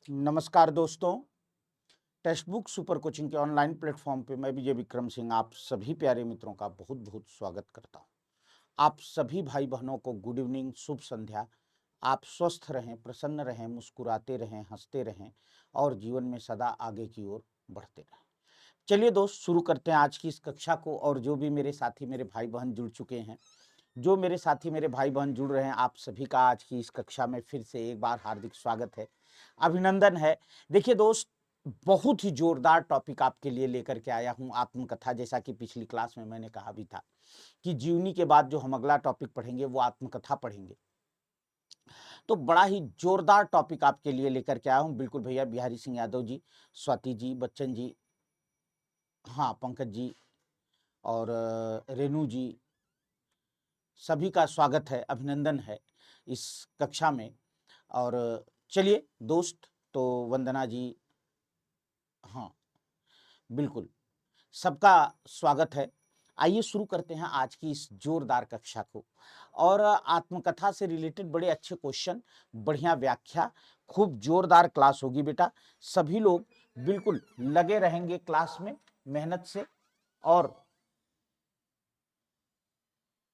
नमस्कार दोस्तों, text book super coaching के ऑनलाइन प्लेटफॉर्म पे मैं विजय विक्रम सिंह आप सभी प्यारे मित्रों का बहुत-बहुत स्वागत करता हूँ। आप सभी भाई बहनों को गुड इवनिंग, शुभ संध्या। आप स्वस्थ रहें, प्रसन्न रहें, मुस्कुराते रहें, हंसते रहें और जीवन में सदा आगे की ओर बढ़ते रहें। चलिए दोस्त, शुरू करते हैं आज की इस कक्षा को। और जो भी मेरे साथी, मेरे भाई बहन जुड़ चुके हैं, जो मेरे साथी, मेरे भाई बहन जुड़ रहे हैं, आप सभी का आज की इस कक्षा में फिर से एक बार हार्दिक स्वागत है, अभिनंदन है। देखिए दोस्त, बहुत ही जोरदार टॉपिक आपके लिए लेकर के आया हूं, आत्मकथा। जैसा कि पिछली क्लास में मैंने कहा भी था कि जीवनी के बाद जो हम अगला टॉपिक पढ़ेंगे वो आत्मकथा पढ़ेंगे। तो बड़ा ही जोरदार टॉपिक आपके लिए लेकर के आया हूं। बिल्कुल भैया, बिहारी सिंह यादव जी, स्वाति जी, बच्चन जी, हाँ पंकज जी और रेनू जी, सभी का स्वागत है, अभिनंदन है इस कक्षा में। और चलिए दोस्त, तो वंदना जी, हाँ बिल्कुल, सबका स्वागत है। आइए शुरू करते हैं आज की इस जोरदार कक्षा को। और आत्मकथा से रिलेटेड बड़े अच्छे क्वेश्चन, बढ़िया व्याख्या, खूब जोरदार क्लास होगी बेटा। सभी लोग बिल्कुल लगे रहेंगे क्लास में मेहनत से। और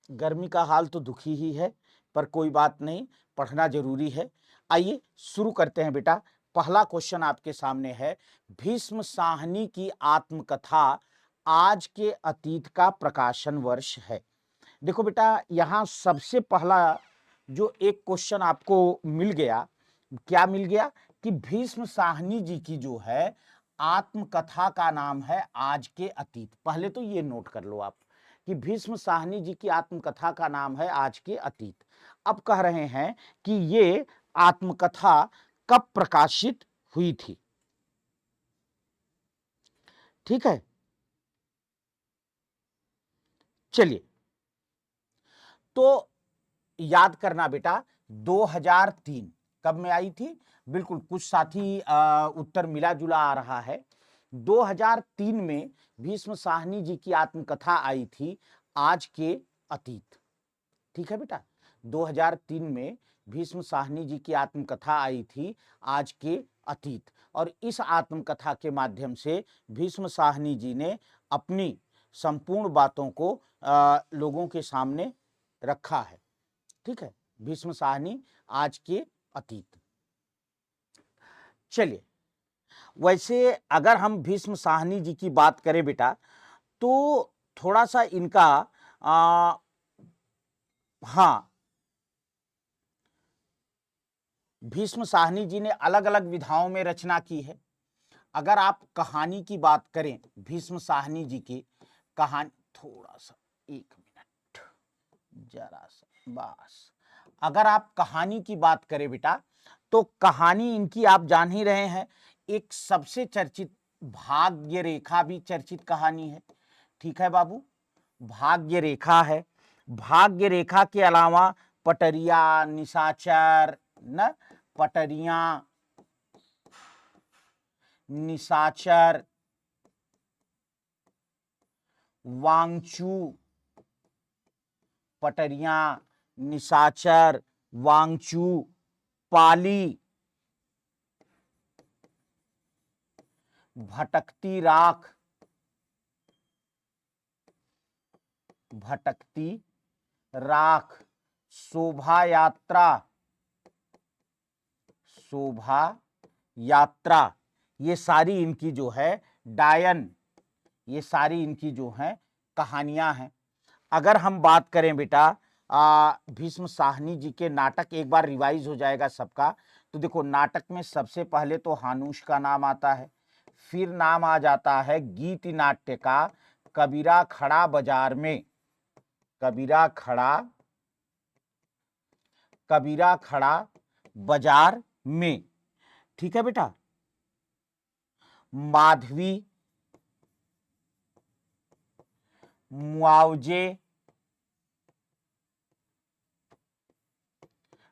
गर्मी का हाल तो दुखी ही है, पर कोई बात नहीं, पढ़ना जरूरी है। आइए शुरू करते हैं बेटा। पहला क्वेश्चन आपके सामने है, भीष्म साहनी की आत्मकथा आज के अतीत का प्रकाशन वर्ष है। देखो बेटा, यहां सबसे पहला जो एक क्वेश्चन आपको मिल गया, क्या मिल गया कि भीष्म साहनी जी की जो है आत्मकथा का नाम है आज के अतीत। पहले तो ये नोट कर लो आप कि भीष्म साहनी जी की आत्मकथा का नाम है आज के अतीत। अब कह रहे हैं कि ये आत्मकथा कब प्रकाशित हुई थी। ठीक है, चलिए तो याद करना बेटा, 2003 कब में आई थी। बिल्कुल, कुछ साथी उत्तर मिला जुला आ रहा है। 2003 में भीष्म साहनी जी की आत्मकथा आई थी आज के अतीत। ठीक है बेटा, 2003 में भीष्म साहनी जी की आत्मकथा आई थी आज के अतीत। और इस आत्मकथा के माध्यम से भीष्म साहनी जी ने अपनी संपूर्ण बातों को लोगों के सामने रखा है। ठीक है, भीष्म साहनी आज के अतीत। चलिए, वैसे अगर हम भीष्म साहनी जी की बात करें बेटा, तो थोड़ा सा इनका हाँ, भीष्म साहनी जी ने अलग अलग विधाओं में रचना की है। अगर आप कहानी की बात करें भीष्म साहनी जी की कहानी, थोड़ा सा एक मिनट, जरा सा बस। अगर आप कहानी की बात करें बेटा, तो कहानी इनकी आप जान ही रहे हैं। एक सबसे चर्चित भाग्य रेखा भी चर्चित कहानी है। ठीक है बाबू, भाग्य रेखा है। भाग्य रेखा के अलावा पटरिया, निशाचर, न पटरिया, निशाचर, वांगचू, पटरिया, निशाचर, वांगचू, पाली, भटकती राख, भटकती राख, शोभा यात्रा, शोभा यात्रा, ये सारी इनकी जो है डायन, ये सारी इनकी जो है कहानियां हैं। अगर हम बात करें बेटा भीष्म साहनी जी के नाटक, एक बार रिवाइज हो जाएगा सबका। तो देखो, नाटक में सबसे पहले तो हानुष का नाम आता है, फिर नाम आ जाता है गीत नाट्य का कबीरा खड़ा बाजार में, कबीरा खड़ा, कबीरा खड़ा बाजार में। ठीक है बेटा, माधवी, मुआवजे,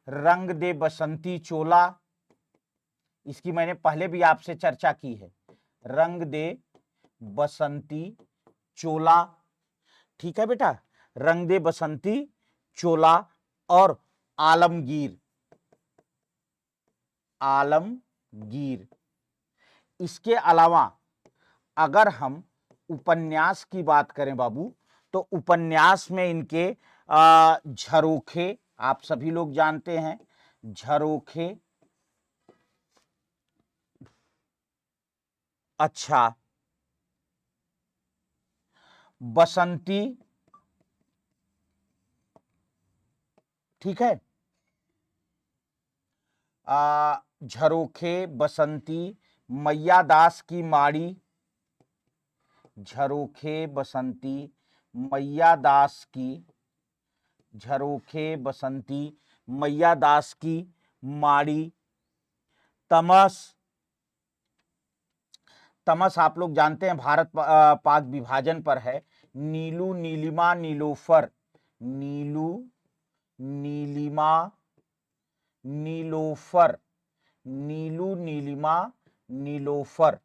रंग दे बसंती चोला, इसकी मैंने पहले भी आपसे चर्चा की है, रंग दे बसंती चोला। ठीक है बेटा, रंग दे बसंती चोला और आलमगीर, आलमगीर, गीर। इसके अलावा अगर हम उपन्यास की बात करें बाबू, तो उपन्यास में इनके झरोखे, आप सभी लोग जानते हैं झरोखे, अच्छा, बसंती, ठीक है, झरोखे, बसंती, मैया दास की माड़ी, झरोखे, बसंती, मैया दास की, झरोखे, बसंती, मैया दास की माड़ी, तमस, तमस आप लोग जानते हैं भारत पाक विभाजन पर है, नीलू, नीलिमा, नीलोफर, नीलू, नीलिमा, नीलोफर, नीलू, नीलिमा, नीलोफर,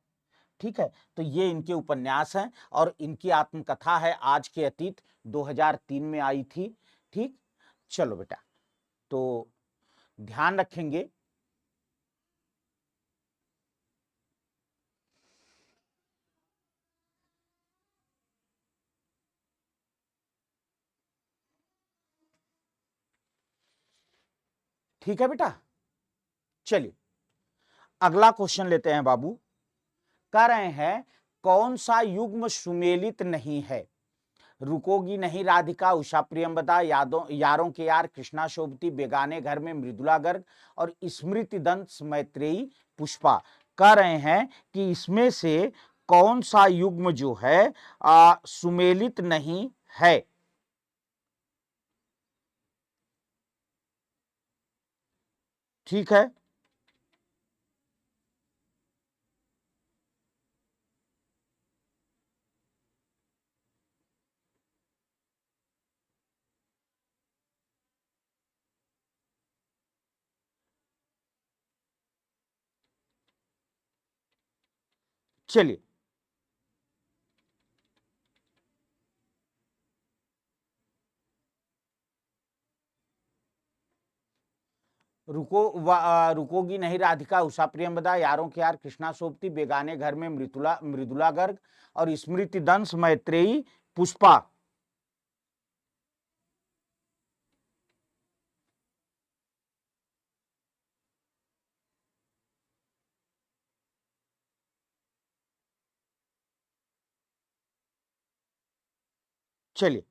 ठीक है। तो ये इनके उपन्यास हैं और इनकी आत्मकथा है आज के अतीत, 2003 में आई थी, ठीक। चलो बेटा, तो ध्यान रखेंगे, ठीक है बेटा। चलिए अगला क्वेश्चन लेते हैं बाबू। कह रहे हैं कौन सा युग्म सुमेलित नहीं है? रुकोगी नहीं राधिका, उषा प्रियंवदा, यारों के यार, कृष्णा शोभती, बेगाने घर में मृदुला गर्ग और स्मृति दंत मैत्रेयी पुष्पा। कह रहे हैं कि इसमें से कौन सा युग्म जो है सुमेलित नहीं है? ठीक है, चलिए रुकोगी नहीं राधिका, उषा प्रियंवदा, यारों के यार, कृष्णा सोबती, बेगाने घर में मृदुला मृदुला गर्ग और स्मृति दंश मैत्रेयी पुष्पा। चलिए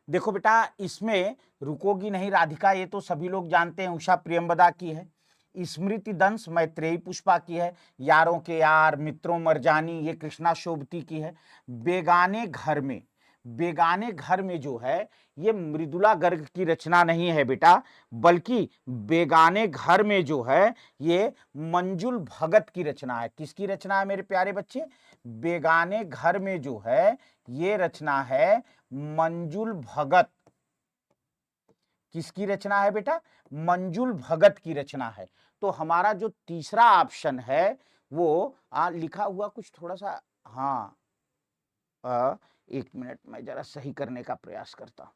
देखो बेटा, इसमें रुकोगी नहीं राधिका ये तो सभी लोग जानते हैं, उषा प्रियंवदा की है। स्मृति दंश मैत्रेयी पुष्पा की है। यारों के यार, मित्रों मरजानी ये कृष्णा शोभती की है। बेगाने घर में, बेगाने घर में जो है ये मृदुला गर्ग की रचना नहीं है बेटा, बल्कि बेगाने घर में जो है ये मंजुल भगत की रचना है। किसकी रचना है मेरे प्यारे बच्चे? बेगाने घर में जो है ये रचना है मंजुल भगत। किसकी रचना है बेटा? मंजुल भगत की रचना है। तो हमारा जो तीसरा ऑप्शन है वो लिखा हुआ कुछ थोड़ा सा, हाँ, एक मिनट मैं जरा सही करने का प्रयास करता हूं।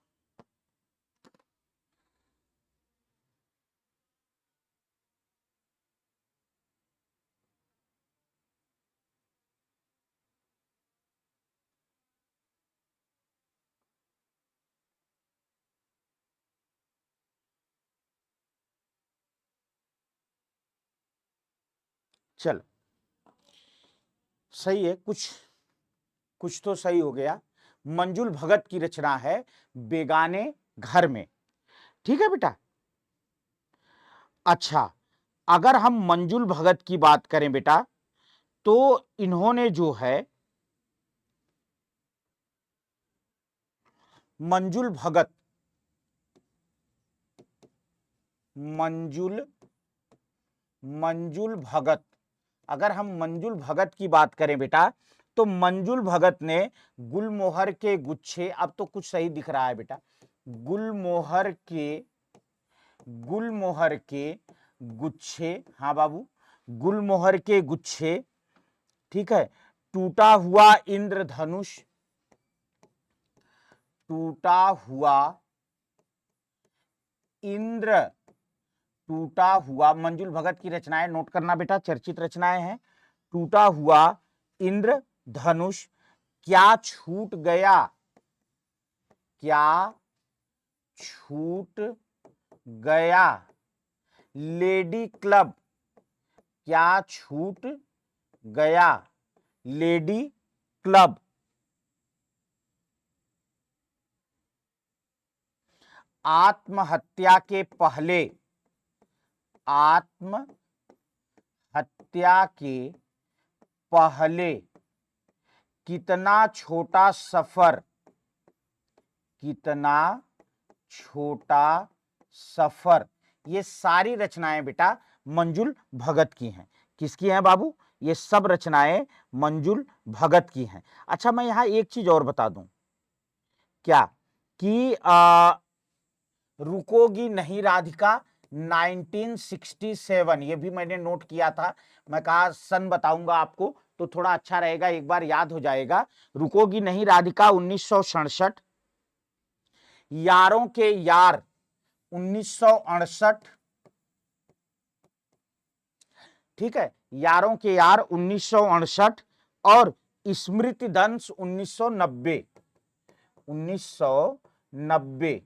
चलो सही है, कुछ कुछ तो सही हो गया। मंजुल भगत की रचना है बेगाने घर में, ठीक है बेटा। अच्छा, अगर हम मंजुल भगत की बात करें बेटा, तो इन्होंने जो है मंजुल भगत, मंजुल मंजुल भगत, अगर हम मंजुल भगत की बात करें बेटा, तो मंजुल भगत ने गुलमोहर के गुच्छे, अब तो कुछ सही दिख रहा है बेटा, गुलमोहर के, गुलमोहर के गुच्छे, हाँ बाबू, गुलमोहर के गुच्छे, ठीक है, टूटा हुआ इंद्रधनुष, टूटा हुआ इंद्र टूटा हुआ, मंजुल भगत की रचनाएं नोट करना बेटा, चर्चित रचनाएं हैं। टूटा हुआ इंद्रधनुष, क्या छूट गया, क्या छूट गया, लेडी क्लब, क्या छूट गया, लेडी क्लब, आत्महत्या के पहले, आत्महत्या के पहले, कितना छोटा सफर, कितना छोटा सफर। ये सारी रचनाएं बेटा मंजुल भगत की हैं। किसकी हैं बाबू? ये सब रचनाएं मंजुल भगत की हैं। अच्छा, मैं यहां एक चीज और बता दूं क्या कि रुकोगी नहीं राधिका 1967, ये भी मैंने नोट किया था। मैं कहा सन बताऊंगा आपको तो थोड़ा अच्छा रहेगा, एक बार याद हो जाएगा। रुकोगी नहीं राधिका 1967, यारों के यार 1968, ठीक है, यारों के यार 1968, और स्मृति दंश 1990, 1990।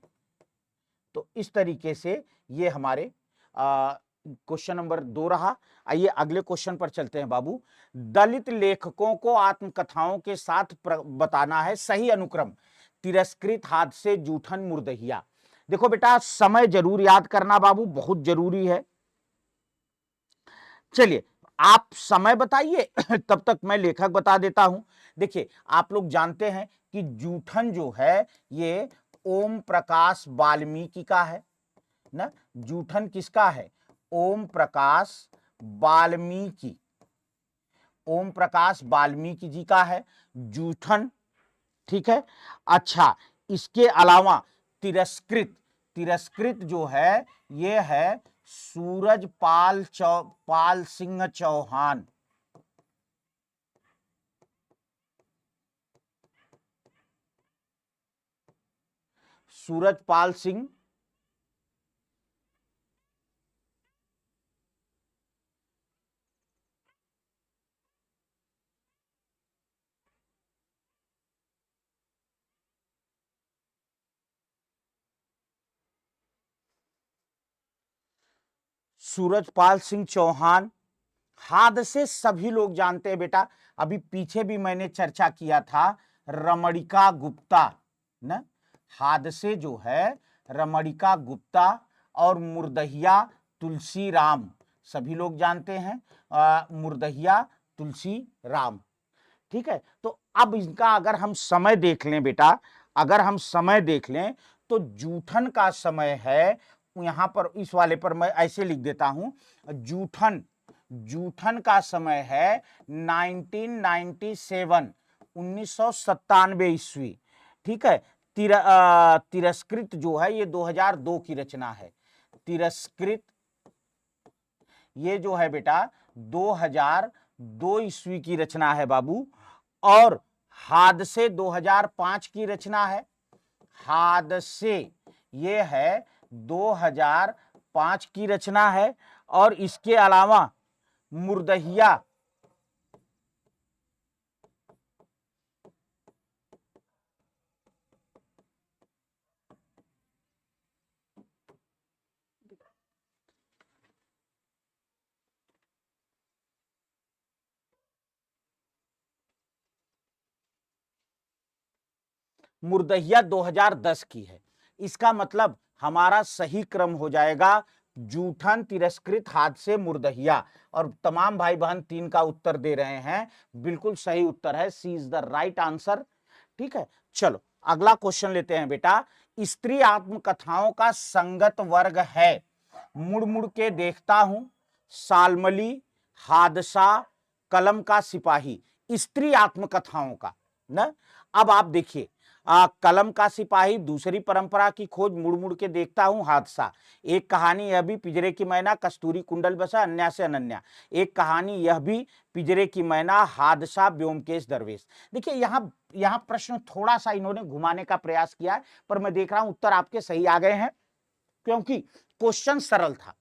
तो इस तरीके से ये हमारे क्वेश्चन नंबर 2 रहा। आइए अगले क्वेश्चन पर चलते हैं बाबू। दलित लेखकों को आत्मकथाओं के साथ बताना है सही अनुक्रम। तिरस्कृत, हादसे, जूठन, मुर्दहिया। देखो बेटा, समय जरूर याद करना बाबू, बहुत जरूरी है। चलिए आप समय बताइए तब तक मैं लेखक बता देता हूं। देखिए, आप लोग जानते हैं कि जूठन जो है ये ओम प्रकाश वाल्मीकि का है ना। जूठन किसका है? ओम प्रकाश वाल्मीकि, ओम प्रकाश वाल्मीकि जी का है जूठन, ठीक है। अच्छा, इसके अलावा तिरस्कृत, तिरस्कृत जो है ये है पाल सिंह चौहान, सूरजपाल सिंह सूरजपाल सिंह चौहान। हादसे सभी लोग जानते हैं बेटा, अभी पीछे भी मैंने चर्चा किया था, रमणिका गुप्ता ना। हादसे जो है रमणिका गुप्ता, और मुर्दहिया तुलसी राम, सभी लोग जानते हैं मुर्दहिया तुलसी राम, ठीक है। तो अब इनका अगर हम समय देख लें बेटा, अगर हम समय देख लें तो जूठन का समय है, यहां पर इस वाले पर मैं ऐसे लिख देता हूं, जूठन, जूठन का समय है 1997, 1997 ईस्वी, ठीक है। तिरस्कृत जो है ये 2002 की रचना है। तिरस्कृत ये जो है बेटा 2002 ईस्वी की रचना है बाबू। और हादसे 2005 की रचना है। हादसे ये है 2005 की रचना है। और इसके अलावा मुर्दहिया, मुर्दहिया 2010 की है। इसका मतलब हमारा सही क्रम हो जाएगा जूठन, तिरस्कृत, हादसे, मुर्दहिया। और तमाम भाई बहन 3 का उत्तर दे रहे हैं, बिल्कुल सही उत्तर है, सी इज द राइट आंसर, ठीक है। चलो अगला क्वेश्चन लेते हैं बेटा। स्त्री आत्मकथाओं का संगत वर्ग है, मुड़ मुड़ के देखता हूं, सालमली, हादसा, कलम का सिपाही। स्त्री आत्मकथाओं का ना। अब आप देखिए, कलम का सिपाही, दूसरी परंपरा की खोज, मुड़ मुड़ के देखता हूं, हादसा, एक कहानी यह भी, पिंजरे की मैना, कस्तूरी कुंडल बसा, अन्या से अनन्या, एक कहानी यह भी, पिंजरे की मैना, हादसा, व्योमकेश दरवेश। देखिए यहां प्रश्न थोड़ा सा इन्होंने घुमाने का प्रयास किया है, पर मैं देख रहा हूं उत्तर आपके सही आ गए हैं, क्योंकि क्वेश्चन सरल था।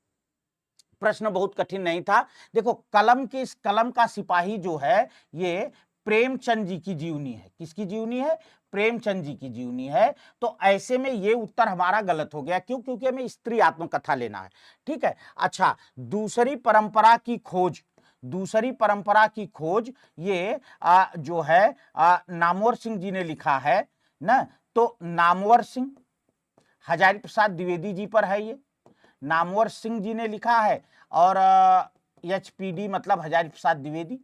प्रश्न बहुत कठिन नहीं था। देखो कलम का सिपाही जो है ये प्रेमचंद जी की जीवनी है। किसकी जीवनी है? प्रेमचंद जी की जीवनी है। तो ऐसे में ये उत्तर हमारा गलत हो गया। क्यों? क्योंकि हमें स्त्री आत्मकथा लेना है। ठीक है। अच्छा, दूसरी परंपरा की खोज, दूसरी परंपरा की खोज ये जो है नामवर सिंह जी ने लिखा है ना। तो नामवर सिंह हजारी प्रसाद द्विवेदी जी पर है, ये नामवर सिंह जी ने लिखा है, और HPD मतलब हजारी प्रसाद द्विवेदी।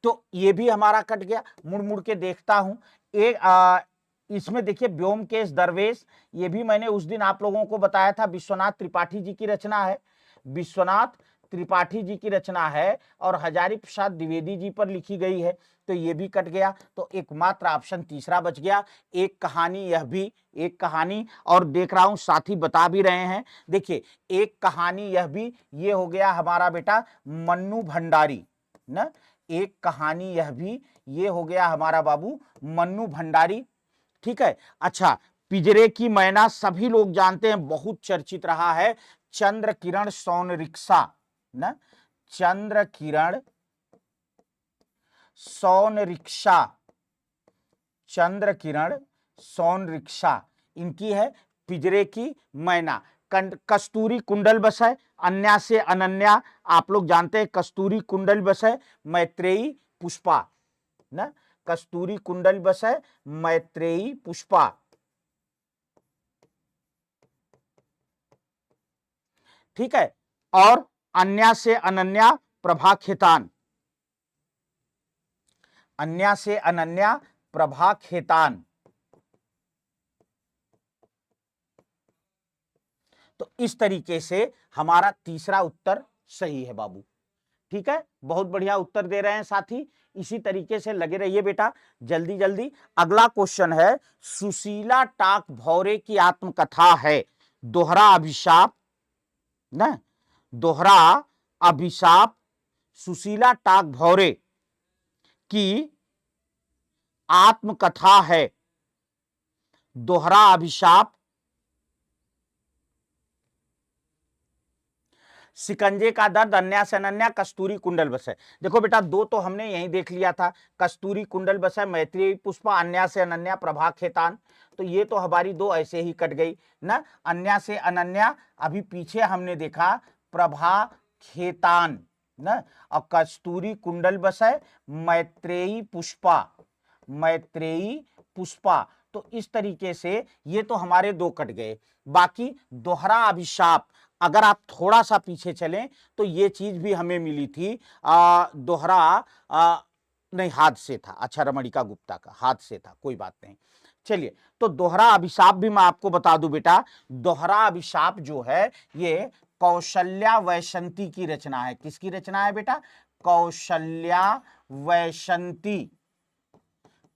तो ये भी हमारा कट गया। मुड़ मुड़ के देखता हूं एक इसमें देखिए व्योमकेश दरवेश, ये भी मैंने उस दिन आप लोगों को बताया था, विश्वनाथ त्रिपाठी जी की रचना है, विश्वनाथ त्रिपाठी जी की रचना है और हजारी प्रसाद द्विवेदी जी पर लिखी गई है। तो ये भी कट गया। तो एकमात्र ऑप्शन तीसरा बच गया, एक कहानी, यह भी एक कहानी। और देख रहा हूं साथी बता भी रहे हैं, देखिए एक कहानी यह भी, ये हो गया हमारा बेटा मन्नू भंडारी ना। एक कहानी यह भी, ये हो गया हमारा बाबू मन्नू भंडारी। ठीक है। अच्छा, पिंजरे की मैना सभी लोग जानते हैं, बहुत चर्चित रहा है, चंद्र किरण सोन रिक्शा ना, चंद्र किरण सोन रिक्शा, चंद्र किरण सोन रिक्शा इनकी है पिंजरे की मैना। कस्तूरी कुंडल बस है, अन्या से अनन्या आप लोग जानते हैं, कस्तूरी कुंडल बस है मैत्रेयी पुष्पा ना, कस्तूरी कुंडल बस है मैत्रेयी पुष्पा। ठीक है। और अन्या से अनन्या प्रभा खेतान, अन्या से अनन्या प्रभा खेतान। तो इस तरीके से हमारा तीसरा उत्तर सही है बाबू। ठीक है, बहुत बढ़िया उत्तर दे रहे हैं साथी। इसी तरीके से लगे रहिए बेटा, जल्दी जल्दी। अगला क्वेश्चन है, सुशीला टाक भौरे की आत्मकथा है दोहरा अभिशाप ना, दोहरा अभिशाप, सुशीला टाक भौरे की आत्मकथा है दोहरा अभिशाप, शिकंजे का दर्द, अन्या से अनन्या, कस्तूरी कुंडल बस है। देखो बेटा, दो तो हमने यही देख लिया था, कस्तूरी कुंडल बस है मैत्रेयी पुष्पा, अन्या से अनन्या प्रभा खेतान। तो ये तो हमारी दो ऐसे ही कट गई ना। अन्या से अनन्या अभी पीछे हमने देखा प्रभा खेतान ना, और कस्तूरी कुंडल बस है मैत्रेयी पुष्पा, मैत्रेयी पुष्पा। तो इस तरीके से ये तो हमारे दो कट गए। बाकी दोहरा अभिशाप, अगर आप थोड़ा सा पीछे चलें तो ये चीज भी हमें मिली थी, दोहरा नहीं, हाथ से था। अच्छा, रमणिका गुप्ता का हाथ से था, कोई बात नहीं। चलिए, तो दोहरा अभिशाप भी मैं आपको बता दूं बेटा, दोहरा अभिशाप जो है ये कौशल्या वैशंती की रचना है। किसकी रचना है बेटा? कौशल्या वैशंती,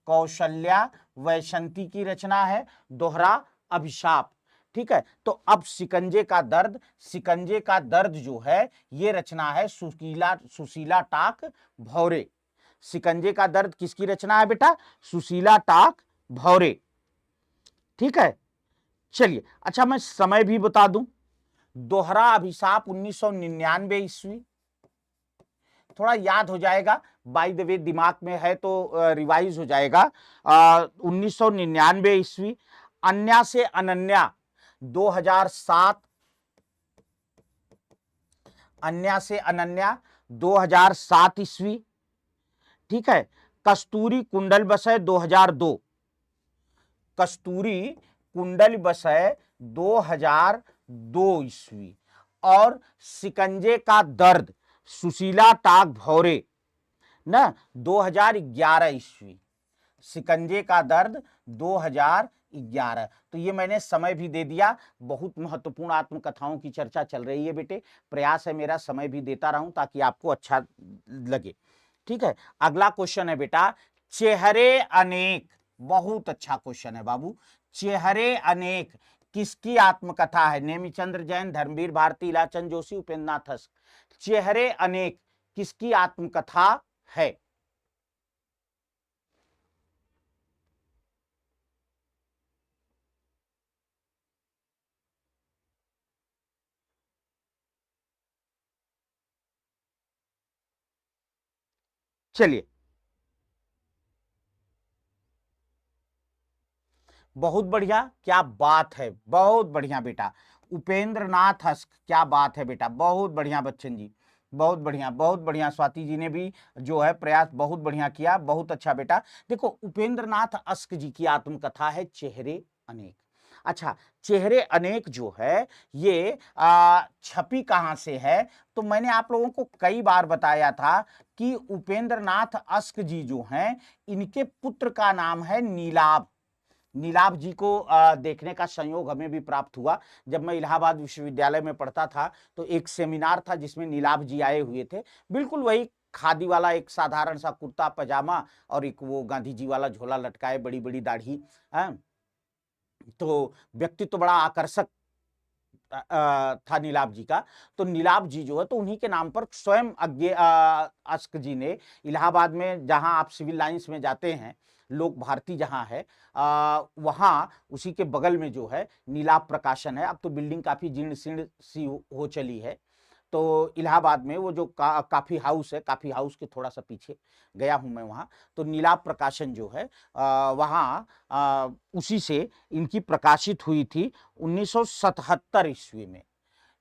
कौशल्या वैशंती की रचना है दोहरा अभिशाप। ठीक है। तो अब शिकंजे का दर्द, शिकंजे का दर्द जो है ये रचना है सुशीला टाक भौरे। शिकंजे का दर्द किसकी रचना है बेटा? सुशीला टाक भौरे। ठीक है। चलिए, अच्छा मैं समय भी बता दूं, दोहरा अभिशाप 1999 ईस्वी, थोड़ा याद हो जाएगा, बाय द वे दिमाग में है तो रिवाइज हो जाएगा। 1999 ईस्वी। अन्या से अनन्या 2007, अन्या से अनन्या 2007 ईस्वी। ठीक है। कस्तूरी कुंडल बसय 2002, कस्तूरी कुंडल बसय 2002 ईस्वी। और शिकंजे का दर्द सुशीला टाक भौरे ना 2011 ईस्वी, शिकंजे का दर्द 2011। तो ये मैंने समय भी दे दिया। बहुत महत्वपूर्ण आत्मकथाओं की चर्चा चल रही है बेटे, प्रयास है मेरा समय भी देता रहूं ताकि आपको अच्छा लगे। ठीक है। अगला क्वेश्चन है बेटा, चेहरे अनेक, बहुत अच्छा क्वेश्चन है बाबू। चेहरे अनेक किसकी आत्मकथा है? नेमिचंद्र जैन, धर्मवीर भारती, इलाचंद जोशी, उपेंद्र नाथ हंस। चेहरे अनेक किसकी आत्मकथा है? चलिए, बहुत बढ़िया, क्या बात है, बहुत बढ़िया बेटा। उपेंद्र नाथ हस्क, क्या बात है बेटा, बहुत बढ़िया बच्चन जी, बहुत बढ़िया, बहुत बढ़िया। स्वाति जी ने भी जो है प्रयास बहुत बढ़िया किया, बहुत अच्छा बेटा। देखो, उपेंद्र नाथ हस्क जी की आत्मकथा है चेहरे अनेक। अच्छा, चेहरे अनेक जो है ये छपी कहां से है? तो मैंने आप लोगों को कई बार बताया था कि उपेंद्र नाथ हस्क जी जो हैं, इनके पुत्र का नाम है नीलाभ। नीलाभ जी को देखने का संयोग हमें भी प्राप्त हुआ। जब मैं इलाहाबाद विश्वविद्यालय में पढ़ता था तो एक सेमिनार था जिसमें नीलाभ जी आए हुए थे। बिल्कुल वही खादी वाला एक साधारण सा कुर्ता पजामा और एक वो गांधी जी वाला झोला लटकाए, बड़ी बड़ी दाढ़ी। तो व्यक्तित्व तो बड़ा आकर्षक था नीलाभ जी का। तो नीलाभ जी जो है तो उन्हीं के नाम पर स्वयं अस्क जी ने इलाहाबाद में, जहां आप सिविल लाइंस में जाते हैं, लोक भारती जहां है, वहां उसी के बगल में जो है नीलाभ प्रकाशन है। अब तो बिल्डिंग काफी जीर्ण शीर्ण सी हो चली है। तो इलाहाबाद में वो जो काफी हाउस है, काफी हाउस के थोड़ा सा पीछे गया हूं मैं वहां। तो नीलाभ प्रकाशन जो है वहां उसी से इनकी प्रकाशित हुई थी 1977 ईस्वी में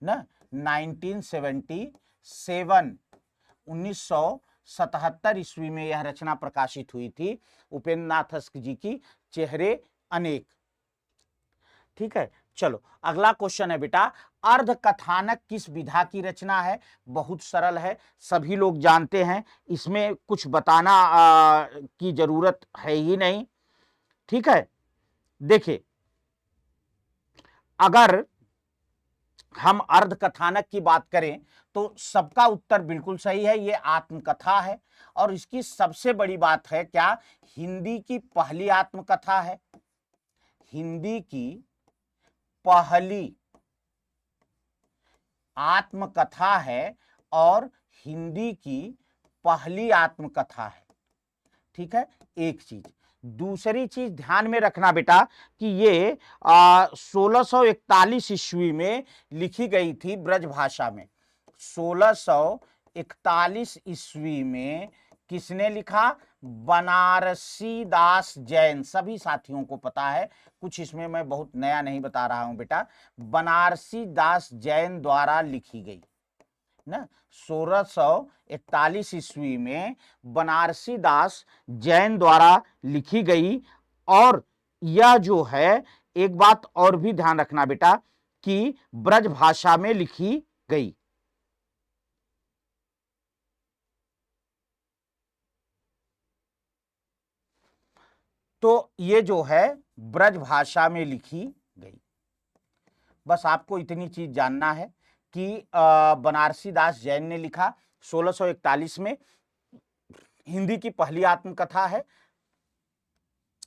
ना, 1977, 1977 ईस्वी में यह रचना प्रकाशित हुई थी उपेंद्र नाथ हस्क जी की, चेहरे अनेक। ठीक है, चलो अगला क्वेश्चन है बेटा, अर्ध कथानक किस विधा की रचना है? बहुत सरल है, सभी लोग जानते हैं, इसमें कुछ बताना की जरूरत है ही नहीं। ठीक है, देखिए, अगर हम अर्ध कथानक की बात करें तो सबका उत्तर बिल्कुल सही है, ये आत्मकथा है। और इसकी सबसे बड़ी बात है क्या, हिंदी की पहली आत्मकथा है, हिंदी की पहली आत्मकथा है और हिंदी की पहली आत्मकथा है। ठीक है, एक चीज। दूसरी चीज ध्यान में रखना बेटा कि ये 1641 ईस्वी में लिखी गई थी ब्रज भाषा में। 1641 ईस्वी में किसने लिखा? बनारसी दास जैन। सभी साथियों को पता है, कुछ इसमें मैं बहुत नया नहीं बता रहा हूं बेटा। बनारसी दास जैन द्वारा लिखी गई ना, 1641 ईस्वी में बनारसी दास जैन द्वारा लिखी गई। और यह जो है, एक बात और भी ध्यान रखना बेटा कि ब्रज भाषा में लिखी गई। तो ये जो है ब्रज भाषा में लिखी गई। बस आपको इतनी चीज जानना है कि बनारसी दास जैन ने लिखा 1641 में, हिंदी की पहली आत्मकथा है।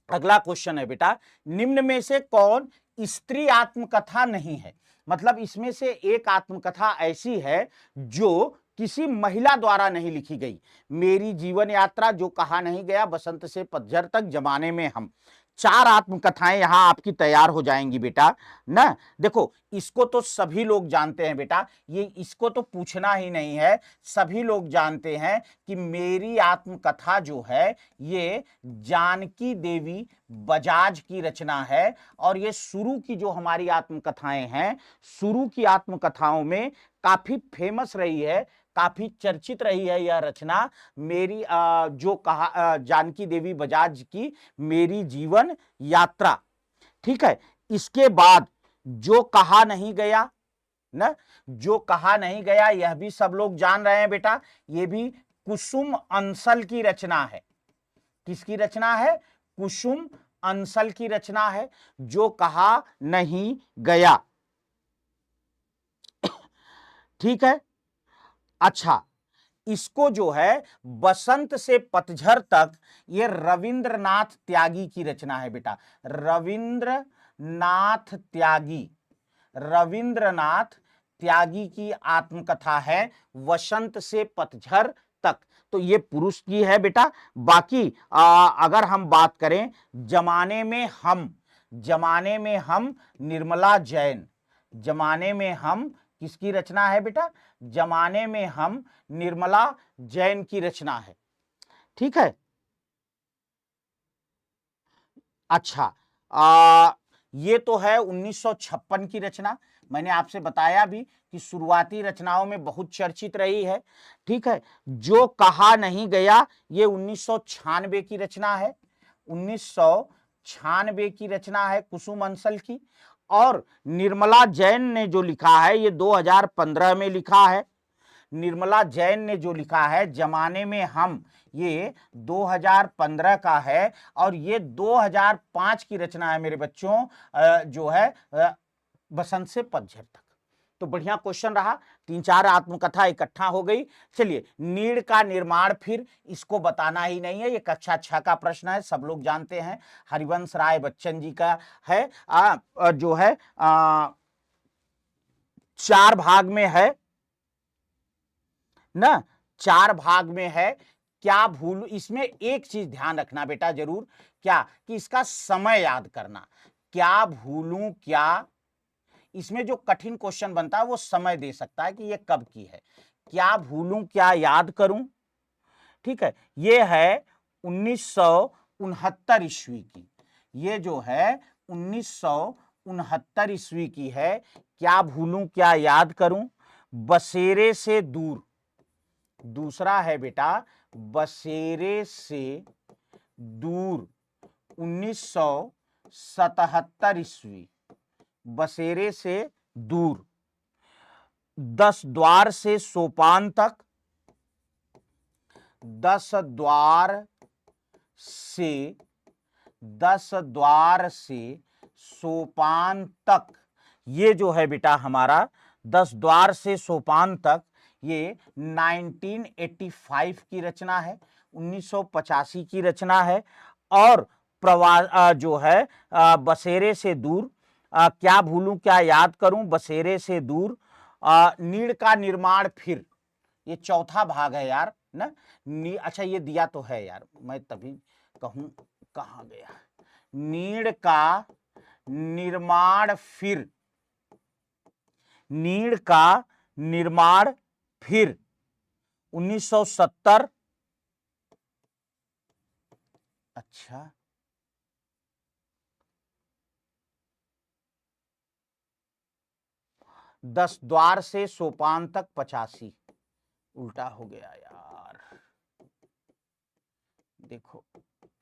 अगला क्वेश्चन है बेटा, निम्न में से कौन स्त्री आत्मकथा नहीं है? मतलब इसमें से एक आत्मकथा ऐसी है जो किसी महिला द्वारा नहीं लिखी गई। मेरी जीवन यात्रा, जो कहा नहीं गया, बसंत से पतझड़ तक, जमाने में हम। चार आत्मकथाएं यहां आपकी तैयार हो जाएंगी बेटा ना। देखो, इसको तो सभी लोग जानते हैं बेटा, ये इसको तो पूछना ही नहीं है, सभी लोग जानते हैं कि मेरी आत्मकथा जो है ये जानकी देवी बजाज की रचना है। और ये शुरू की जो हमारी आत्मकथाएं हैं, शुरू की आत्मकथाओं में काफी फेमस रही है, काफी चर्चित रही है यह रचना। मेरी जो कहा जानकी देवी बजाज की मेरी जीवन यात्रा। ठीक है, इसके बाद जो कहा नहीं गया ना, जो कहा नहीं गया, यह भी सब लोग जान रहे हैं बेटा, ये भी कुसुम अंसल की रचना है। किसकी रचना है? कुसुम अंसल की रचना है, जो कहा नहीं गया। ठीक है, अच्छा, इसको जो है बसंत से पतझड़ तक, ये रविंद्रनाथ त्यागी की रचना है बेटा। रविंद्रनाथ त्यागी, रविंद्रनाथ त्यागी की आत्मकथा है वसंत से पतझड़ तक। तो ये पुरुष की है बेटा। बाकी अगर हम बात करें जमाने में हम, जमाने में हम निर्मला जैन, जमाने में हम किसकी रचना है बेटा? जमाने में हम निर्मला जैन की रचना है। ठीक है। अच्छा, ये तो है 1956 की रचना। मैंने आपसे बताया भी कि शुरुआती रचनाओं में बहुत चर्चित रही है। ठीक है। जो कहा नहीं गया, ये 1996 की रचना है। 1996 की रचना है कुसुम अंसल की। और निर्मला जैन ने जो लिखा है ये 2015 में लिखा है। निर्मला जैन ने जो लिखा है जमाने में हम, ये 2015 का है। और ये 2005 की रचना है मेरे बच्चों, जो है बसंत से पतझड़ तक। तो बढ़िया क्वेश्चन रहा, 3-4 आत्मकथा इकट्ठा हो गई। चलिए, नीड़ का निर्माण फिर, इसको बताना ही नहीं है, ये कक्षा 6 का प्रश्न है, सब लोग जानते हैं, हरिवंश राय बच्चन जी का है। जो है 4 भाग में है ना, 4 भाग में है। क्या भूल, इसमें एक चीज ध्यान रखना बेटा जरूर, क्या कि इसका समय याद करना। क्या भूलूं क्या, इसमें जो कठिन क्वेश्चन बनता है वो समय दे सकता है कि ये कब की है। क्या भूलूं क्या याद करूं, ठीक है, ये है 1969 ईस्वी की। ये जो है 1969 ईस्वी की है। क्या भूलूं क्या याद करूं, बसेरे से दूर। दूसरा है बेटा बसेरे से दूर, 1977 ईस्वी। बसेरे से दूर। 10 द्वार से सोपान तक। 10 द्वार से 10 द्वार से सोपान तक, ये जो है बेटा हमारा 10 द्वार से सोपान तक, ये 1985 की रचना है, 1985 की रचना है। और जो है बसेरे से दूर, क्या भूलूं क्या याद करूं, बसेरे से दूर, नीड़ का निर्माण फिर, ये चौथा भाग है यार ना। अच्छा ये दिया तो है यार, मैं तभी कहूं कहां गया। नीड़ का निर्माण फिर, नीड़ का निर्माण फिर 1970। अच्छा, दस द्वार से सोपान तक 85, उल्टा हो गया यार। देखो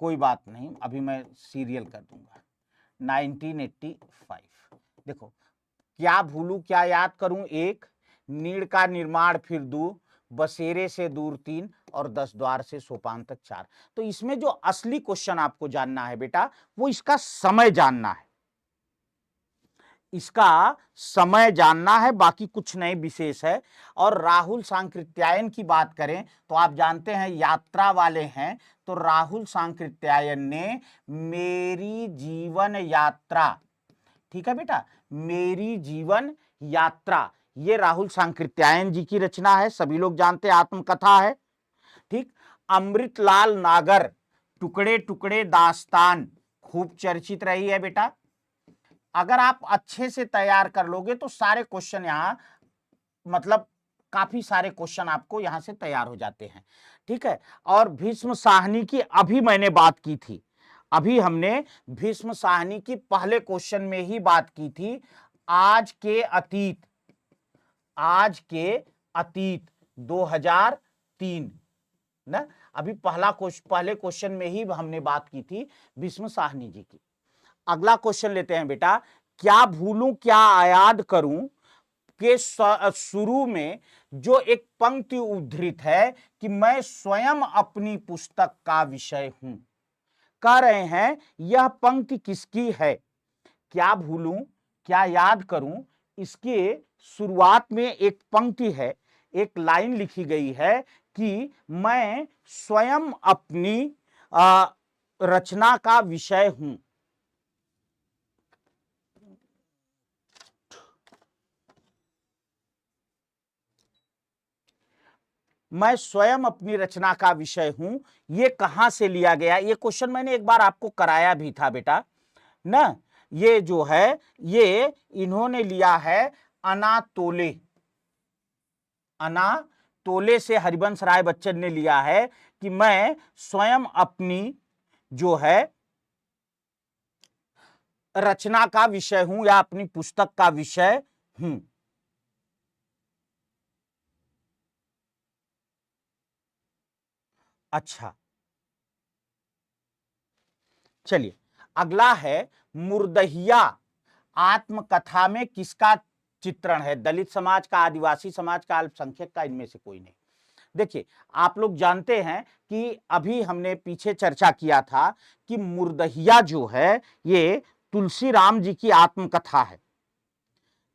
कोई बात नहीं, अभी मैं सीरियल कर दूंगा। 1985, देखो, क्या भूलूं क्या याद करूं एक, नीड़ का निर्माण फिर दो, बसेरे से दूर 3, और 10 द्वार से सोपान तक 4। तो इसमें जो असली क्वेश्चन आपको जानना है बेटा, वो इसका समय जानना है। इसका समय जानना है, बाकी कुछ नहीं विशेष है। और राहुल सांकृत्यायन की बात करें तो आप जानते हैं यात्रा वाले हैं, तो राहुल सांकृत्यायन ने मेरी जीवन यात्रा, ठीक है बेटा, मेरी जीवन यात्रा, ये राहुल सांकृत्यायन जी की रचना है, सभी लोग जानते हैं, आत्मकथा है। ठीक। अमृतलाल नागर, टुकड़े टुकड़े दास्तान, खूब चर्चित रही है बेटा। अगर आप अच्छे से तैयार कर लोगे तो सारे क्वेश्चन यहां, मतलब काफी सारे क्वेश्चन आपको यहां से तैयार हो जाते हैं। ठीक है। और भीष्म साहनी की अभी मैंने बात की थी, अभी हमने भीष्म साहनी की पहले क्वेश्चन में ही बात की थी। आज के अतीत, आज के अतीत 2003 ना, अभी पहले क्वेश्चन में ही हमने बात की थी भीष्म साहनी जी की। अगला क्वेश्चन लेते हैं बेटा, क्या भूलूं क्या याद करूं के शुरू में जो एक पंक्ति उद्धृत है कि मैं स्वयं अपनी पुस्तक का विषय हूं, कह रहे हैं यह पंक्ति किसकी है। क्या भूलूं क्या याद करूं, इसके शुरुआत में एक पंक्ति है, एक लाइन लिखी गई है कि मैं स्वयं अपनी रचना का विषय हूं। मैं स्वयं अपनी रचना का विषय हूं, ये कहां से लिया गया, ये क्वेश्चन मैंने एक बार आपको कराया भी था बेटा ना। ये जो है ये इन्होंने लिया है अनातोले, अनातोले तोले से हरिवंश राय बच्चन ने लिया है कि मैं स्वयं अपनी जो है रचना का विषय हूं या अपनी पुस्तक का विषय हूं। अच्छा, चलिए अगला है मुर्दहिया आत्मकथा में किसका चित्रण है? दलित समाज का, आदिवासी समाज का, अल्पसंख्यक का? इनमें से कोई नहीं। देखिए, आप लोग जानते हैं कि अभी हमने पीछे चर्चा किया था कि मुर्दहिया जो है ये तुलसी राम जी की आत्मकथा है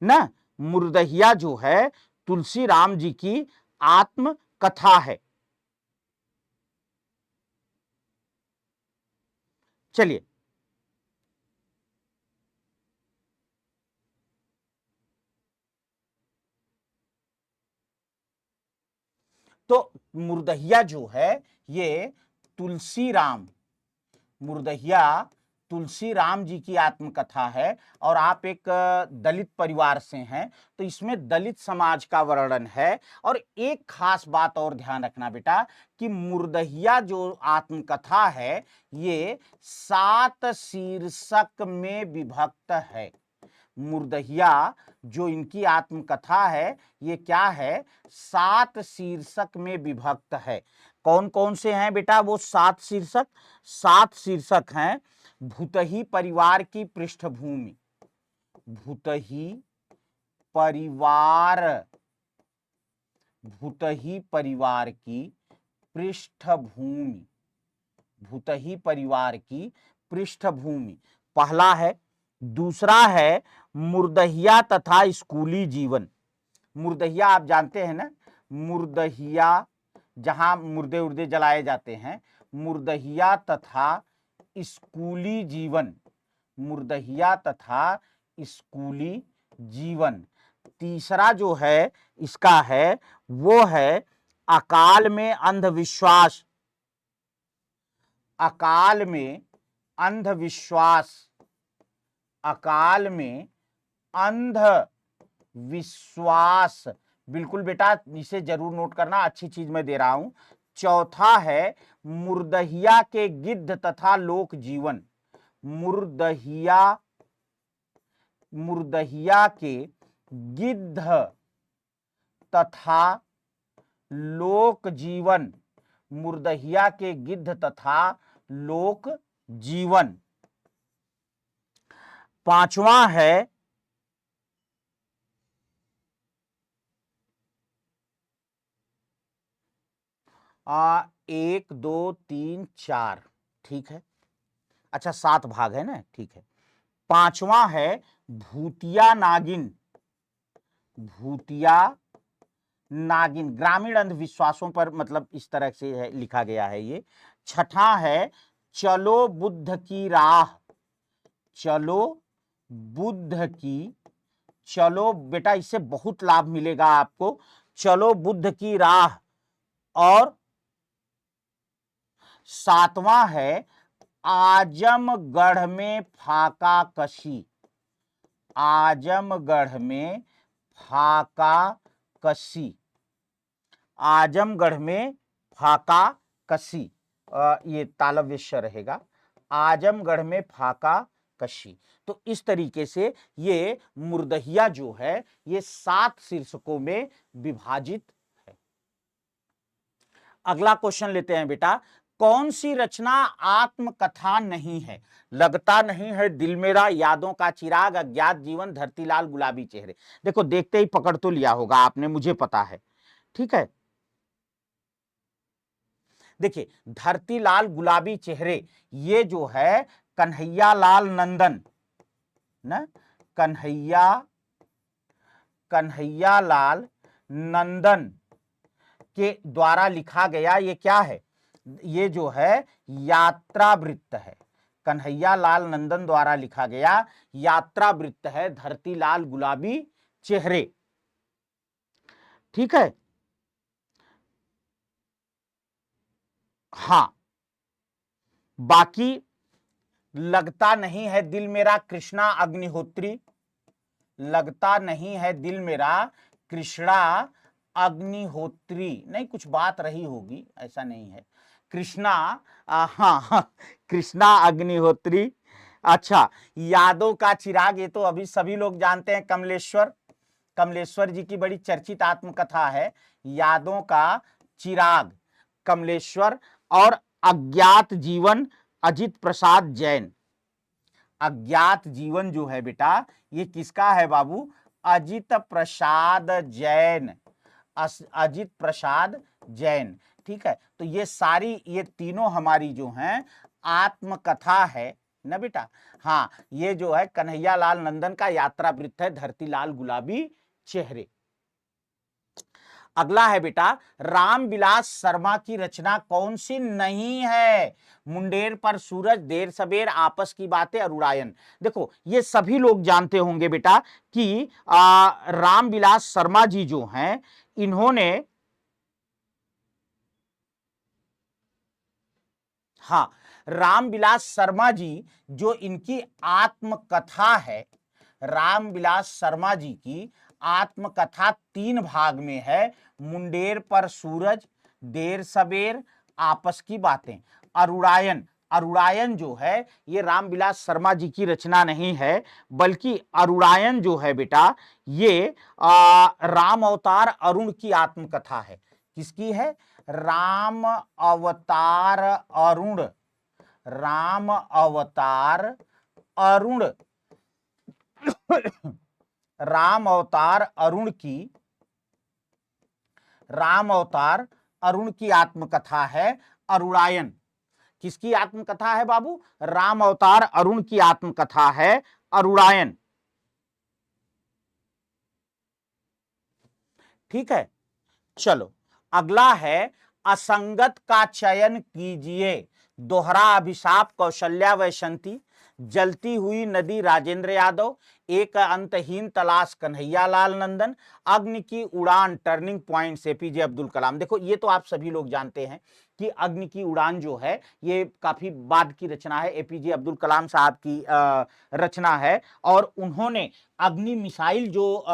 ना। मुर्दहिया जो है तुलसी राम जी की आत्मकथा है। चलिए, तो मुर्दहिया जो है ये तुलसी राम, मुर्दहिया तुलसी राम जी की आत्मकथा है। और आप एक दलित परिवार से हैं तो इसमें दलित समाज का वर्णन है। और एक खास बात और ध्यान रखना बेटा कि मुर्दहिया जो आत्मकथा है ये 7 शीर्षक में विभक्त है। मुर्दहिया जो इनकी आत्मकथा है ये क्या है? 7 शीर्षक में विभक्त है। कौन कौन से हैं बेटा वो 7 शीर्षक? 7 शीर्षक हैं भूतही परिवार की पृष्ठभूमि, भूतही परिवार, भूतही परिवार की पृष्ठभूमि, भूतही परिवार की पृष्ठभूमि पहला है। दूसरा है मुर्दहिया तथा स्कूली जीवन। मुर्दहिया आप जानते हैं ना, मुर्दहिया जहां मुर्दे उर्दे जलाए जाते हैं, मुर्दहिया तथा स्कूली जीवन, मुर्दहिया तथा स्कूली जीवन। तीसरा जो है इसका है वो है अकाल में अंधविश्वास, अकाल में अंधविश्वास, अकाल में अंधविश्वास। बिल्कुल बेटा इसे जरूर नोट करना, अच्छी चीज मैं दे रहा हूं। चौथा है मुर्दहिया के गिद्ध तथा लोक जीवन, मुर्दहिया, मुर्दहिया के गिद्ध तथा लोक जीवन, मुर्दहिया के गिद्ध तथा लोक जीवन। पांचवा है 1 2 3 4, ठीक है। अच्छा 7 भाग है ना, ठीक है। पांचवा है भूतिया नागिन, भूतिया नागिन, ग्रामीण अंधविश्वासों पर मतलब इस तरह से है, लिखा गया है ये। छठा है चलो बुद्ध की राह, चलो बुद्ध की, चलो बेटा इससे बहुत लाभ मिलेगा आपको, चलो बुद्ध की राह। और सातवां है आजमगढ़ में फाका कशी, आजमगढ़ में फाका कशी, आजमगढ़ में फाका कशी, ये तालव्य रहेगा, आजमगढ़ में फाका कशी। तो इस तरीके से ये मुर्दहिया जो है ये 7 शीर्षकों में विभाजित है। अगला क्वेश्चन लेते हैं बेटा, कौन सी रचना आत्मकथा नहीं है? लगता नहीं है दिल मेरा, यादों का चिराग, अज्ञात जीवन, धरतीलाल गुलाबी चेहरे। देखो देखते ही पकड़ तो लिया होगा आपने, मुझे पता है, ठीक है। देखिए धरतीलाल गुलाबी चेहरे ये जो है कन्हैया लाल नंदन ना, कन्हैया, कन्हैया लाल नंदन के द्वारा लिखा गया ये क्या है? ये जो है यात्रा वृत्त है, कन्हैया लाल नंदन द्वारा लिखा गया यात्रा वृत्त है धरतीलाल गुलाबी चेहरे, ठीक है। हां, बाकी लगता नहीं है दिल मेरा कृष्णा अग्निहोत्री, लगता नहीं है दिल मेरा कृष्णा अग्निहोत्री नहीं, कुछ बात रही होगी, ऐसा नहीं है। कृष्णा, हाँ हाँ, कृष्णा अग्निहोत्री। अच्छा, यादों का चिराग, ये तो अभी सभी लोग जानते हैं, कमलेश्वर, कमलेश्वर जी की बड़ी चर्चित आत्मकथा है, यादों का चिराग, कमलेश्वर। और अज्ञात जीवन, अजित प्रसाद जैन। अज्ञात जीवन जो है बेटा, ये किसका है बाबू? अजित प्रसाद जैन, अजित प्रसाद जैन। ठीक है, तो ये सारी, ये तीनों हमारी जो हैं आत्मकथा है ना बेटा। हाँ, ये जो है कन्हैया लाल नंदन का यात्रा वृत्त है, धरती लाल गुलाबी चेहरे। अगला है बेटा, रामविलास शर्मा की रचना कौन सी नहीं है? मुंडेर पर सूरज, देर सबेर, आपस की बातें, अरुणायन। देखो, ये सभी लोग जानते होंगे बेटा कि रामविलास शर्मा जी जो हैं, इन्होंने, हाँ, रामविलास शर्मा जी जो इनकी आत्मकथा है, रामविलास शर्मा जी की आत्मकथा 3 भाग में है, मुंडेर पर सूरज, देर सबेर, आपस की बातें। अरुणायन, अरुणायन जो है ये रामविलास शर्मा जी की रचना नहीं है, बल्कि अरुणायन जो है बेटा, ये राम अवतार अरुण की आत्मकथा है। किसकी है? राम अवतार अरुण, राम अवतार अरुण, राम अवतार अरुण की, राम अवतार अरुण की आत्मकथा है अरुणायन। किसकी आत्मकथा है बाबू? राम अवतार अरुण की आत्मकथा है अरुणायन। ठीक है, चलो अगला है, असंगत का चयन कीजिए। दोहरा अभिशाप कौशल्या वैशंती, जलती हुई नदी राजेंद्र यादव, एक अंतहीन तलाश कन्हैया लाल नंदन, अग्नि की उड़ान turning point APJ Abdul Kalam. देखो, ये तो आप सभी लोग जानते हैं कि अग्नि की उड़ान जो है ये काफी बाद की रचना है, एपीजे अब्दुल कलाम साहब की रचना है। और उन्होंने अग्नि मिसाइल जो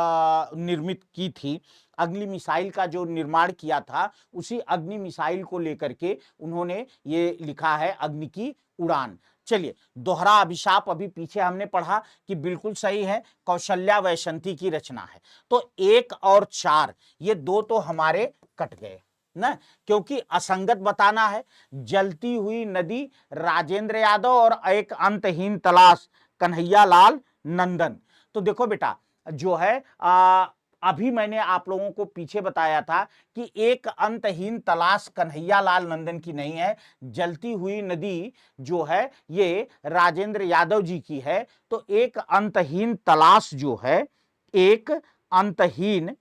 निर्मित की थी, अग्नि मिसाइल का जो निर्माण किया था, उसी अग्नि मिसाइल को लेकर के उन्होंने ये लिखा है, अग्नि की उड़ान। चलिए, दोहरा अभिशाप अभी पीछे हमने पढ़ा कि बिल्कुल सही है, कौशल्या वैशंती की रचना है। तो 1 और 4 ये 2 तो हमारे कट गए ना, क्योंकि असंगत बताना है। जलती हुई नदी राजेंद्र यादव और एक अंतहीन तलाश कन्हैया लाल नंदन। तो देखो बेटा, जो है अभी मैंने आप लोगों को पीछे बताया था कि एक अंतहीन तलाश कन्हैया लाल नंदन की नहीं है, जलती हुई नदी जो है ये राजेंद्र यादव जी की है। तो एक अंतहीन तलाश जो है, एक अंतहीन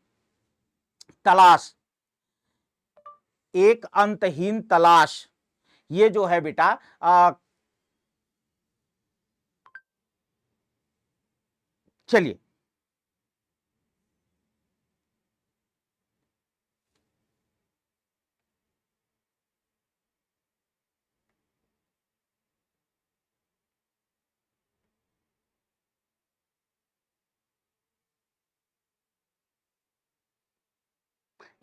तलाश, एक अंतहीन तलाश, ये जो है बेटा चलिए,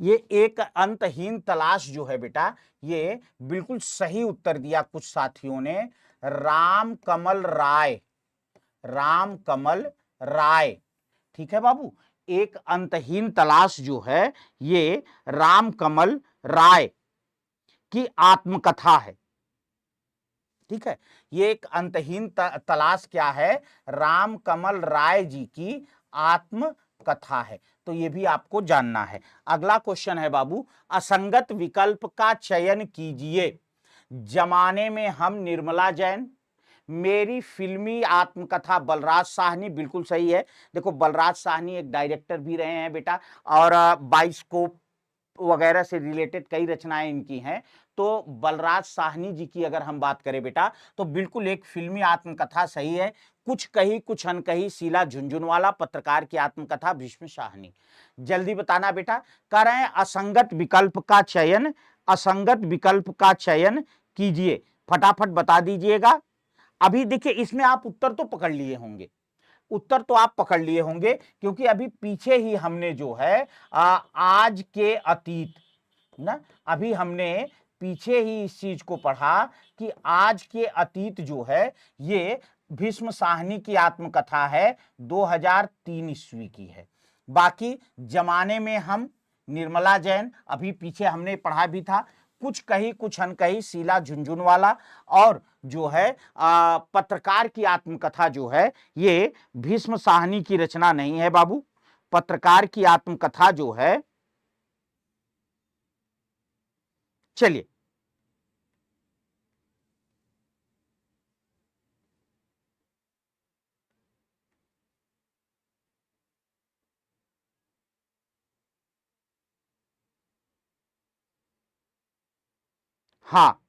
ये एक अंतहीन तलाश जो है बेटा, ये बिल्कुल सही उत्तर दिया कुछ साथियों ने, राम कमल राय, राम कमल राय। ठीक है बाबू, एक अंतहीन तलाश जो है ये राम कमल राय की आत्मकथा है। ठीक है, ये एक अंतहीन तलाश क्या है? राम कमल राय जी की आत्मकथा है। तो ये भी आपको जानना है। अगला क्वेश्चन है बाबू, असंगत विकल्प का चयन कीजिए। जमाने में हम निर्मला जैन, मेरी फिल्मी आत्मकथा बलराज साहनी, बिल्कुल सही है। देखो, बलराज साहनी एक डायरेक्टर भी रहे हैं बेटा, और बाइस्कोप वगैरह से रिलेटेड कई रचनाएं इनकी हैं। तो बलराज साहनी जी की अगर हम बात करें बेटा, तो बिल्कुल एक फिल्मी आत्मकथा सही है। कुछ कही कुछ अनकही, शीला झुंझुनवाला, पत्रकार की आत्मकथा भीष्म शाहनी। जल्दी बताना बेटा, कह रहे हैं असंगत विकल्प का चयन, असंगत विकल्प का चयन कीजिए, फटाफट बता दीजिएगा। अभी देखिए, इसमें आप उत्तर तो पकड़ लिए होंगे, उत्तर तो आप पकड़ लिए होंगे, क्योंकि अभी पीछे ही हमने जो है आज के अतीत ना, अभी हमने पीछे ही इस चीज को पढ़ा कि आज के अतीत जो है ये भीष्म साहनी की आत्मकथा है, 2003 ईस्वी की है। बाकी जमाने में हम निर्मला जैन, अभी पीछे हमने पढ़ा भी था, कुछ कही कुछ अनकही, शीला झुनझुनवाला, और जो है पत्रकार की आत्मकथा जो है ये भीष्म साहनी की रचना नहीं है बाबू। पत्रकार की आत्मकथा जो है, चलिए हाँ,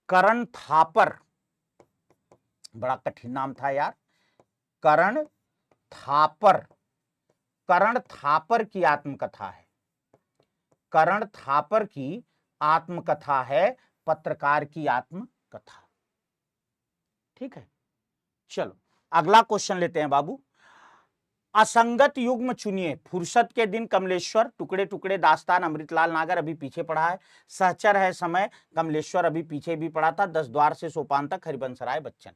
करण थापर, बड़ा कठिन नाम था यार, करण थापर। करण थापर की आत्मकथा है, करण थापर की आत्मकथा है पत्रकार की आत्मकथा। ठीक है, चलो अगला क्वेश्चन लेते हैं बाबू। असंगत युग्म चुनिए। फुर्सत के दिन कमलेश्वर, टुकड़े टुकड़े दास्तान अमृतलाल नागर, अभी पीछे पढ़ा है। सहचर है समय, कमलेश्वर अभी पीछे भी पढ़ा था। 10 द्वार से सोपान तक, हरिवंश राय बच्चन।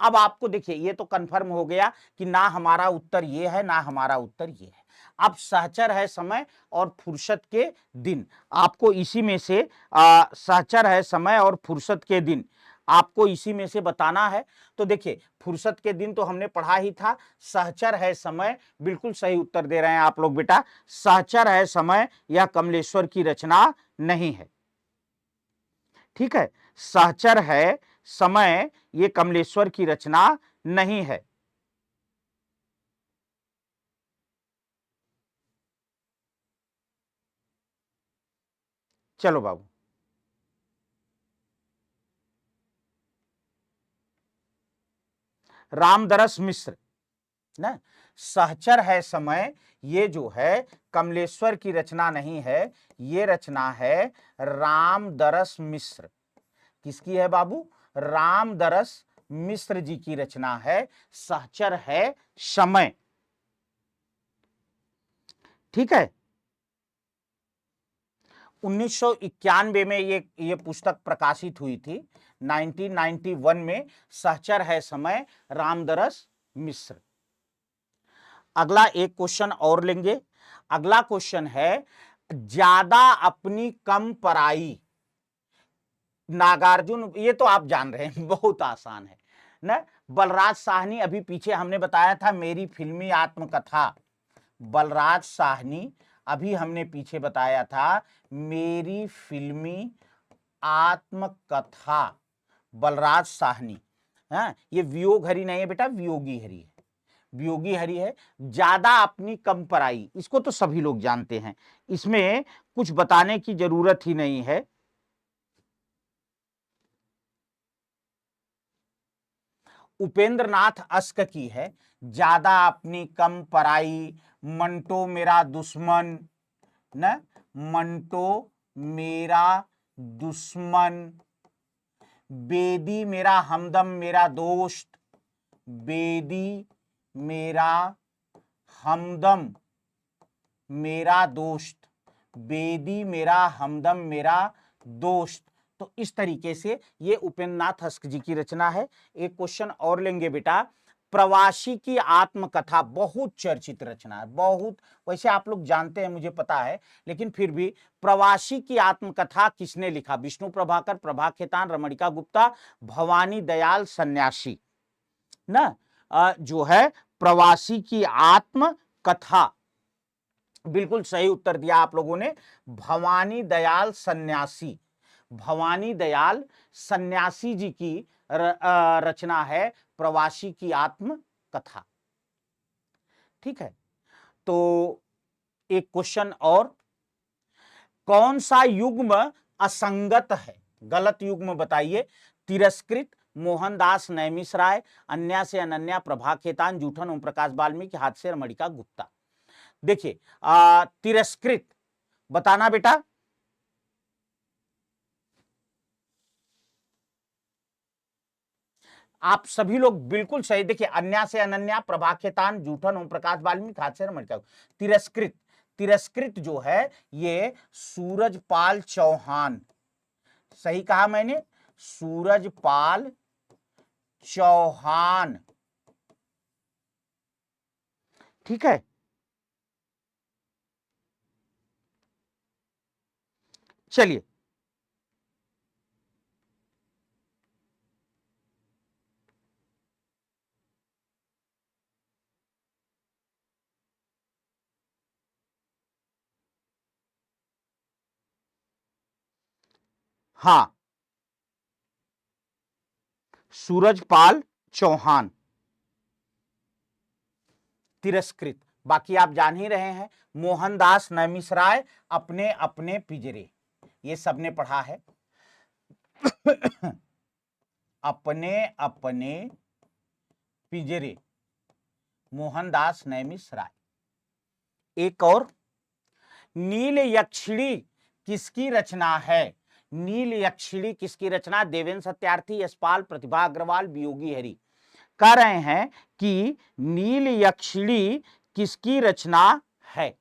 अब आपको देखिए ये तो कंफर्म हो गया कि ना हमारा उत्तर ये है ना हमारा उत्तर ये है। अब सहचर है समय और फुर्सत के दिन, आपको इसी में से सहचर है समय और फुर्सत के दिन आपको इसी में से बताना है। तो देखिए फुर्सत के दिन तो हमने पढ़ा ही था। सहचर है समय, बिल्कुल सही उत्तर दे रहे हैं आप लोग बेटा। सहचर है समय यह कमलेश्वर की रचना नहीं है। ठीक है, सहचर है समय ये कमलेश्वर की रचना नहीं है। चलो बाबू, रामदरस मिश्र ना, सहचर है समय ये जो है कमलेश्वर की रचना नहीं है, ये रचना है रामदरस मिश्र। किसकी है बाबू? रामदरस मिश्र जी की रचना है। सहचर है समय। ठीक है, 1991 में ये पुस्तक प्रकाशित हुई थी, 1991 में। सहचर है समय, रामदरस मिश्र। अगला एक क्वेश्चन और लेंगे। अगला क्वेश्चन है, ज्यादा अपनी कम पराई। नागार्जुन, ये तो आप जान रहे हैं, बहुत आसान है ना। बलराज साहनी, अभी पीछे हमने बताया था मेरी फिल्मी आत्मकथा। बलराज साहनी अभी हमने पीछे बताया था मेरी फिल्मी आत्मकथा। बलराज साहनी, हाँ, ये वियोग हरि नहीं है बेटा, वियोगी हरि है, वियोगी हरि है। ज्यादा अपनी कम पराई, इसको तो सभी लोग जानते हैं, इसमें कुछ बताने की जरूरत ही नहीं है। उपेंद्र नाथ अस्क की है, ज्यादा अपनी कम पराई, मंटो मेरा दुश्मन न, मंटो मेरा दुश्मन, बेदी मेरा हमदम मेरा दोस्त, बेदी मेरा हमदम मेरा दोस्त, बेदी मेरा हमदम मेरा दोस्त। तो इस तरीके से ये उपेंद्र नाथ हस्क जी की रचना है। एक क्वेश्चन और लेंगे बेटा। प्रवासी की आत्मकथा बहुत चर्चित रचना है, बहुत, वैसे आप लोग जानते हैं मुझे पता है, लेकिन फिर भी प्रवासी की आत्मकथा किसने लिखा? विष्णु प्रभाकर, प्रभा खेतान, रमणिका गुप्ता, भवानी दयाल सन्यासी ना। जो है प्रवासी की आत्मकथा, बिल्कुल सही उत्तर दिया आप लोगों ने, भवानी दयाल सन्यासी। भवानी दयाल सन्यासी जी की रचना है प्रवासी की आत्म कथा। ठीक है, तो एक क्वेश्चन और, कौन सा युग्म असंगत है? गलत युग्म बताइए। तिरस्कृत, मोहनदास नैमिषराय, अन्या से अनन्या, प्रभा खेतान, जूठन ओम प्रकाश वाल्मीकि, हाथ से रमणिका गुप्ता। देखिए तिरस्कृत बताना बेटा। आप सभी लोग बिल्कुल सही। देखिए अन्या से अनन्या, प्रभाख्यतान, जूठन, ओम प्रकाश वाल्मीकि, हाथ मटका। तिरस्कृत, तिरस्कृत जो है ये सूरजपाल चौहान, सही कहा मैंने, सूरजपाल चौहान, ठीक है। चलिए हाँ, सूरजपाल चौहान तिरस्कृत। बाकी आप जान ही रहे हैं, मोहनदास नैमिषराय अपने अपने पिंजरे, ये सबने पढ़ा है। अपने अपने पिंजरे, मोहनदास नैमिषराय। एक और, नील यक्षिणी किसकी रचना है? नील यक्षिणी किसकी रचना? देवेंद्र सत्यार्थी, यशपाल, प्रतिभा अग्रवाल, वियोगी हरि। कह रहे हैं कि नील यक्षिणी किसकी रचना है?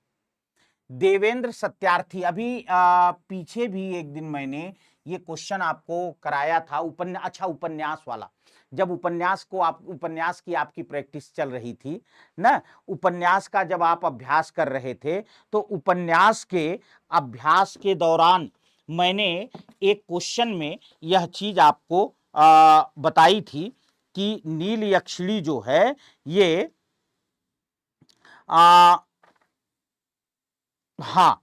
देवेंद्र सत्यार्थी। अभी पीछे भी एक दिन मैंने ये क्वेश्चन आपको कराया था, उपन्यास वाला। जब उपन्यास की आपकी प्रैक्टिस चल रही थी ना, उपन्यास का जब आप अभ्यास कर रहे थे, तो उपन्यास के अभ्यास के दौरान मैंने एक क्वेश्चन में यह चीज आपको बताई थी कि नील यक्षिणी जो है ये हाँ,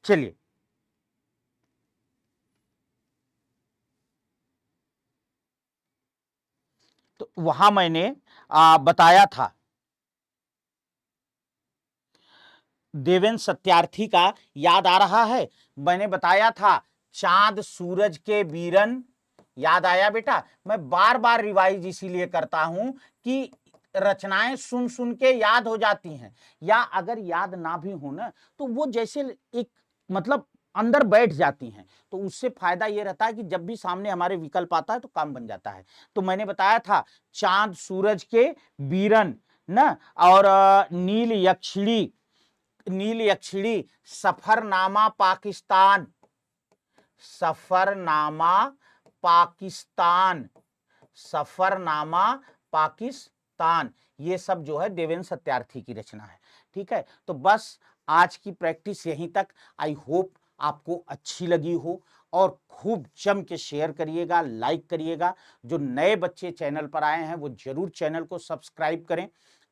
चलिए तो वहां मैंने बताया था, देवेंद्र सत्यार्थी का याद आ रहा है? मैंने बताया था चांद सूरज के बीरन, याद आया बेटा? मैं बार बार रिवाइज इसीलिए करता हूं कि रचनाएं सुन सुन के याद हो जाती हैं, या अगर याद ना भी हो ना तो वो जैसे एक मतलब अंदर बैठ जाती हैं, तो उससे फायदा ये रहता है कि जब भी सामने हमारे विकल्प आता है तो काम बन जाता है। तो मैंने बताया था चांद सूरज के बीरन ना, और नील यक्षिणी, नील यक्षिणी, सफरनामा पाकिस्तान, सफरनामा पाकिस्तान, सफरनामा पाकिस्तान, ये सब जो है देवेंद्र सत्यार्थी की रचना है। ठीक है, तो बस आज की प्रैक्टिस यहीं तक। आई होप आपको अच्छी लगी हो, और खूब जम के शेयर करिएगा, लाइक करिएगा। जो नए बच्चे चैनल पर आए हैं वो जरूर चैनल को सब्सक्राइब करें,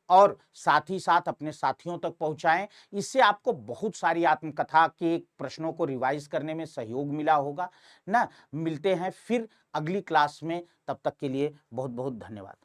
और साथ ही साथ अपने साथियों तक पहुंचाएं। इससे आपको बहुत सारी आत्मकथा के प्रश्नों को रिवाइज करने में सहयोग मिला होगा ना। मिलते हैं फिर अगली क्लास में, तब तक के लिए बहुत बहुत धन्यवाद।